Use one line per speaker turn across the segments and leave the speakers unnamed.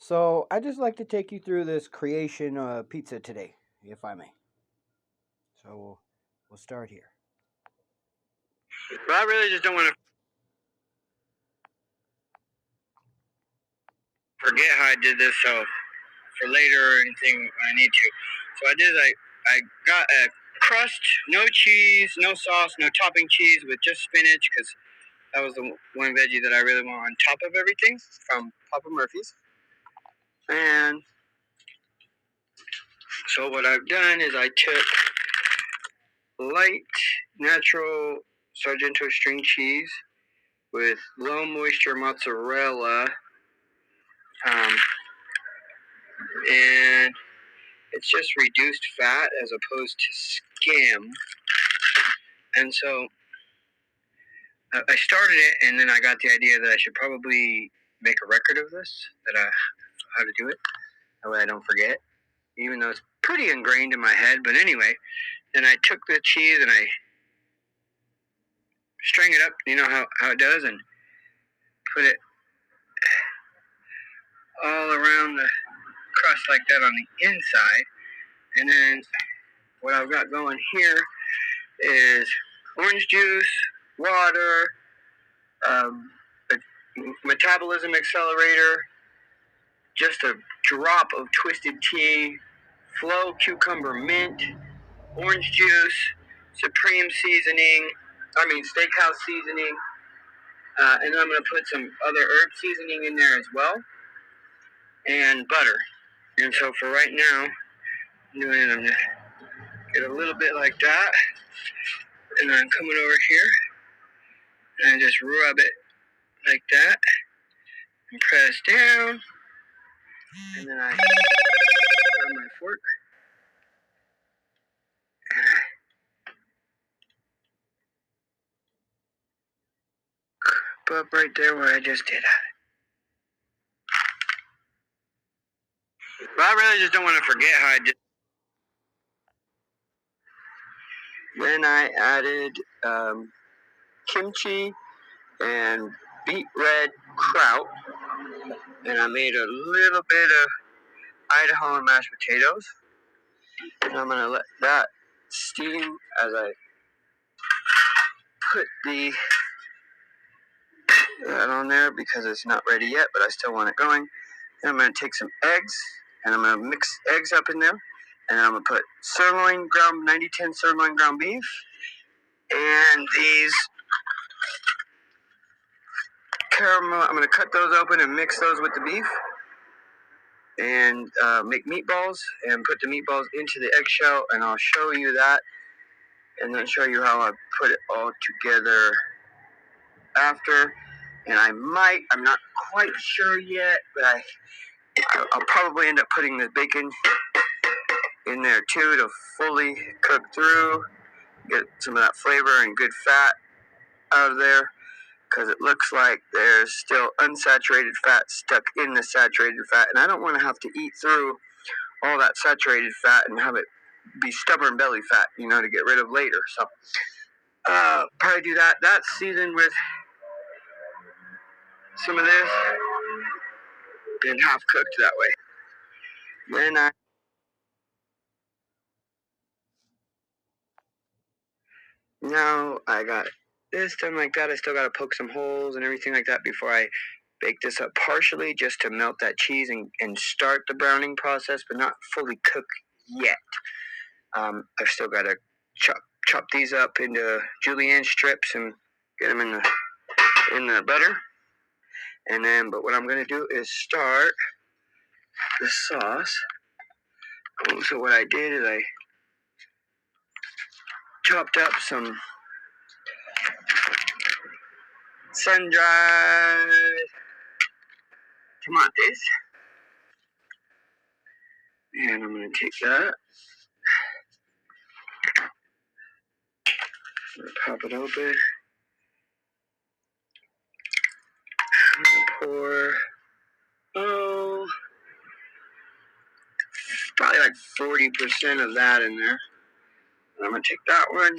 So I'd just like to take you through this creation pizza today, if I may. So we'll start here.
But I really just don't want to forget how I did this, so for later or anything when I need to. So I did, I got a crust, no cheese, no sauce, no topping cheese, with just spinach, because that was the one veggie that I really want on top of everything from Papa Murphy's. And so what I've done is I took light, natural Sargento string cheese with low moisture mozzarella, and it's just reduced fat as opposed to skim. And so I started it, and then I got the idea that I should probably make a record of this, how to do it, that way I don't forget, even though it's pretty ingrained in my head. But anyway, then I took the cheese and I string it up, you know how it does, and put it all around the crust like that on the inside. And then what I've got going here is orange juice, water, a metabolism accelerator, just a drop of twisted tea, flow cucumber mint, orange juice, supreme seasoning, steakhouse seasoning, and then I'm going to put some other herb seasoning in there as well, and butter. And so for right now, I'm going to get a little bit like that, and then I'm coming over here, and I just rub it like that, and press down, and then I grab my fork, and I cup up right there where I just did. But I really just don't want to forget how I did. Then I added kimchi and beet red kraut, and I made a little bit of Idaho and mashed potatoes. And I'm gonna let that steam as I put that on there because it's not ready yet, but I still want it going. Then I'm gonna take some eggs and I'm gonna mix eggs up in there, and then I'm gonna put sirloin ground 90-10 sirloin ground beef and these caramel. I'm gonna cut those open and mix those with the beef, and make meatballs and put the meatballs into the eggshell, and I'll show you that and then show you how I put it all together after. And I'm not quite sure yet, but I'll probably end up putting the bacon in there too to fully cook through, get some of that flavor and good fat out of there, because it looks like there's still unsaturated fat stuck in the saturated fat, and I don't want to have to eat through all that saturated fat and have it be stubborn belly fat, to get rid of later. So probably do that. That's seasoned with some of this and half cooked that way. Then now I got this done like that. I still got to poke some holes and everything like that before I bake this up partially, just to melt that cheese and start the browning process, but not fully cook yet. I've still got to chop these up into julienne strips and get them in the butter. And then, but what I'm going to do is start the sauce. So what I did is I chopped up some sun-dried tomatoes. And I'm going to take that. I'm going to pop it open. I'm going to pour, probably like 40% of that in there. And I'm going to take that one.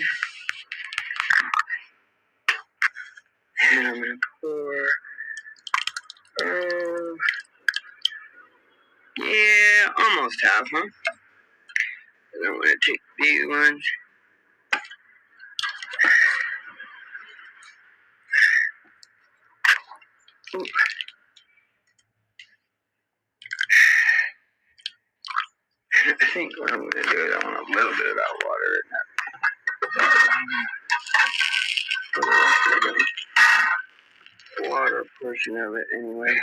And I'm going to pour, Yeah, almost half, huh? And I'm going to take these ones. Ooh. I think what I'm going to do is I want a little bit of that water in that. For the rest of the water portion of it anyway.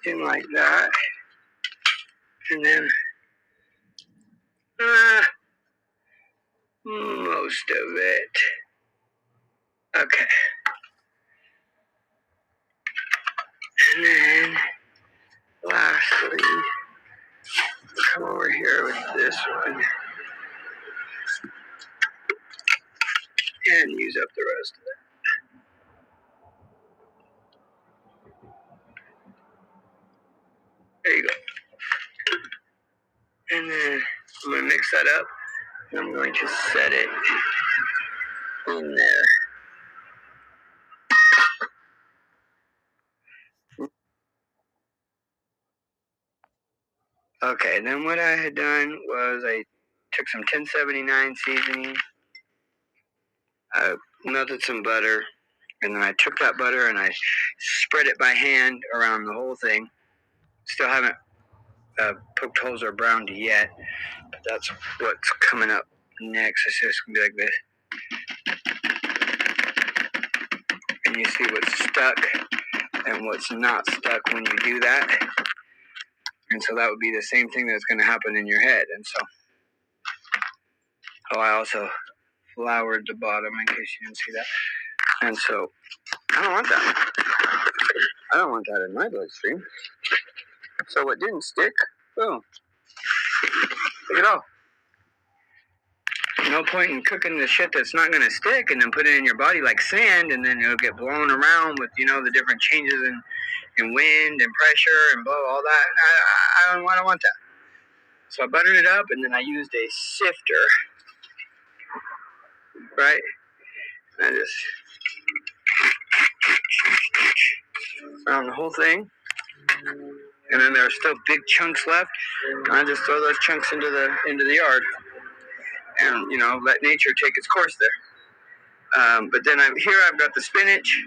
In like that. And then most of it. Okay. And then lastly, come over here with this one and use up the rest of it. There you go. And then I'm going to mix that up and I'm going to set it in there. Okay, then what I had done was I took some 1079 seasoning, I melted some butter, and then I took that butter and I spread it by hand around the whole thing. Still haven't poked holes or browned yet, but that's what's coming up next. It's just going to be like this. And you see what's stuck and what's not stuck when you do that. And so that would be the same thing that's going to happen in your head. And so, I also floured the bottom in case you didn't see that. And so, I don't want that. I don't want that in my bloodstream. So what didn't stick, boom. Take it off. No point in cooking the shit that's not going to stick and then put it in your body like sand and then it'll get blown around with, the different changes in wind and pressure and all that. I don't want that. So I buttered it up and then I used a sifter, right? And I just around the whole thing. And then there are still big chunks left. And I just throw those chunks into the yard. And, let nature take its course there. But then here I've got the spinach,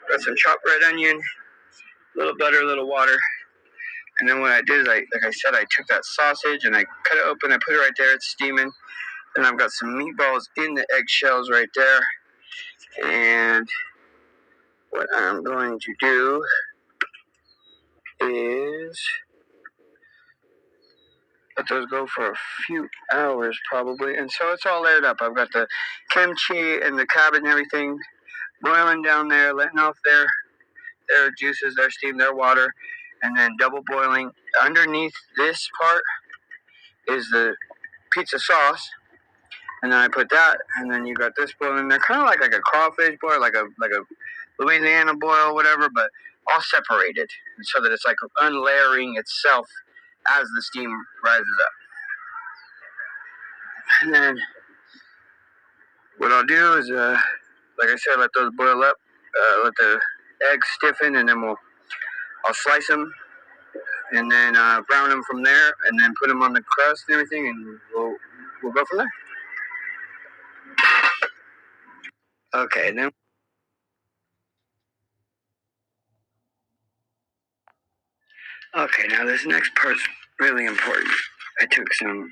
got some chopped red onion, a little butter, a little water. And then what I did is, like I said, I took that sausage and I cut it open. I put it right there. It's steaming. And I've got some meatballs in the eggshells right there. And what I'm going to do is let those go for a few hours probably. And so it's all layered up. I've got the kimchi and the cabbage and everything boiling down there, letting off their juices, their steam, their water, and then double boiling. Underneath this part is the pizza sauce, and then I put that, and then you got this boiling. They're kind of like a crawfish boil, like a Louisiana boil, whatever, but all separated, so that it's like unlayering itself as the steam rises up. And then what I'll do is, like I said, let those boil up, let the eggs stiffen, and then I'll slice them and then brown them from there, and then put them on the crust and everything, and we'll go from there. Okay, then. Okay, now this next part's really important. I took some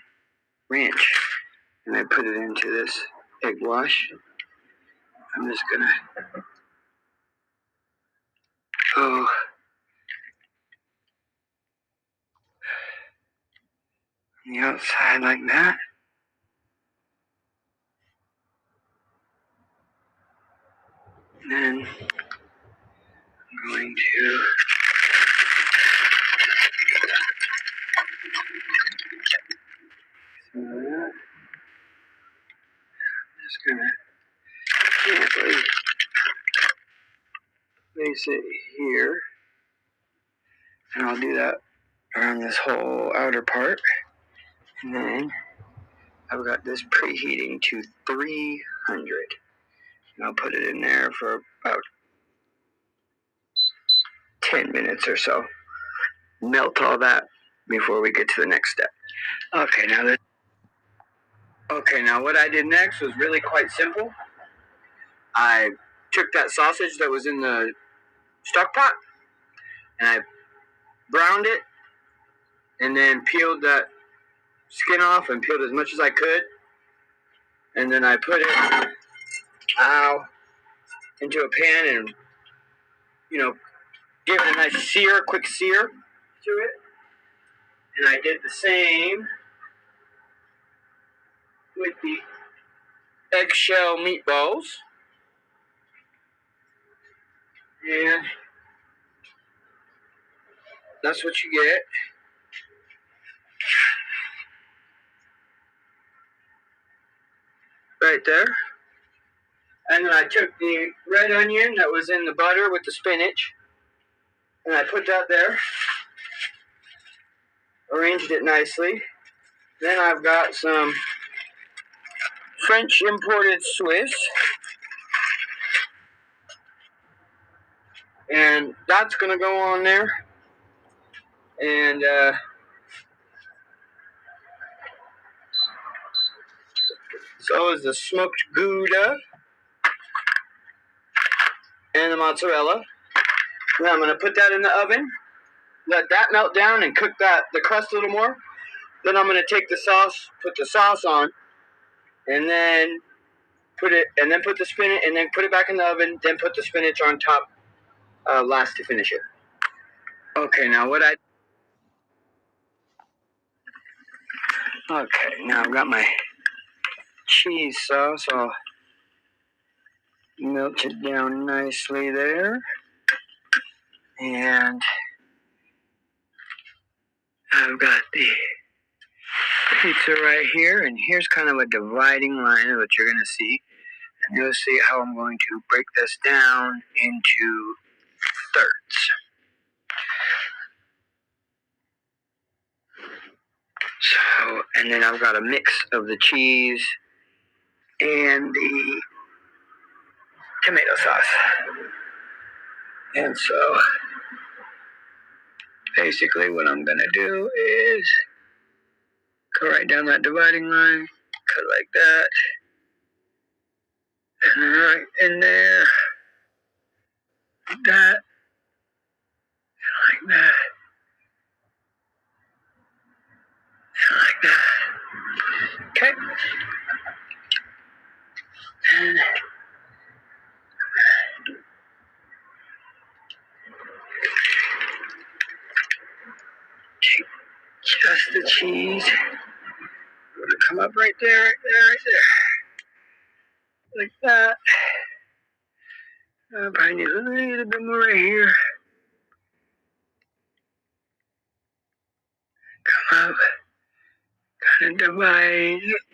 ranch and I put it into this egg wash. I'm just gonna go on the outside like that. And then I'm going to place it here. And I'll do that around this whole outer part. And then I've got this preheating to 300. And I'll put it in there for about 10 minutes or so. Melt all that before we get to the next step. Okay, now what I did next was really quite simple. I took that sausage that was in the stock pot and I browned it and then peeled that skin off and peeled as much as I could. And then I put it into a pan and, give it a nice quick sear to it. And I did the same with the eggshell meatballs. And that's what you get. Right there. And then I took the red onion that was in the butter with the spinach. And I put that there. Arranged it nicely. Then I've got some French imported Swiss. And that's going to go on there. And so is the smoked Gouda and the mozzarella. Then I'm going to put that in the oven. Let that melt down and cook the crust a little more. Then I'm going to take the sauce, put the sauce on, and then put the spinach, and then put it back in the oven. Then put the spinach on top last to finish it. Okay, now now I've got my cheese sauce. I'll melt it down nicely there. And I've got the pizza right here, and here's kind of a dividing line of what you're going to see. And you'll see how I'm going to break this down into thirds. So, and then I've got a mix of the cheese and the tomato sauce. And so, basically what I'm going to do is go right down that dividing line, cut like that, and then right in there, like that, like that, and like that. Okay. And take just the cheese. I'm going to come up right there, right there, right there. Like that. I probably need a little bit more right here. Come up. Kind of divide it.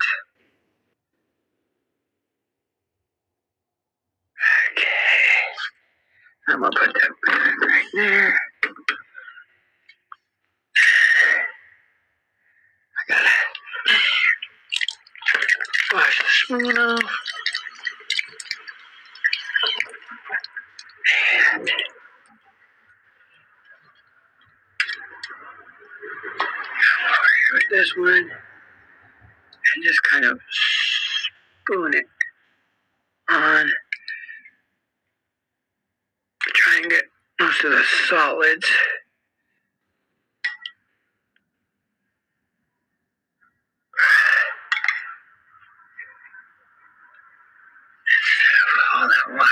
Okay. I'm going to put that back right there. I got to wash the spoon off. And with this one, and just kind of spoon it on. Try and get most of the solids. All that water.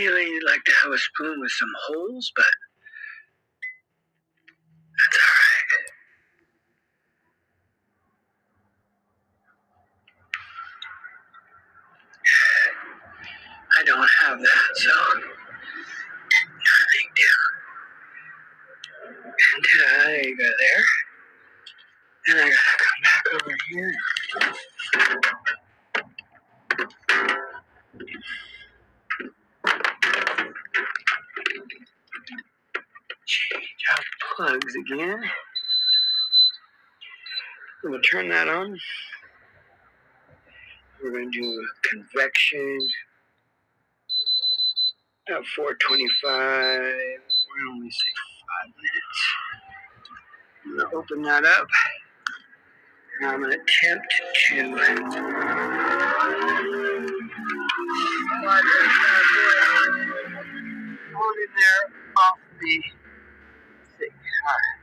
Ideally, you'd like to have a spoon with some holes, but that's alright. I don't have that, so not a big deal. And there you go there. And I gotta come back over here. Change out plugs again. I'm gonna turn that on. We're gonna do convection at 425. We'll only say 5 minutes. I'm gonna open that up. And I'm gonna attempt to slide this bad boy on in there off the thing. Alright.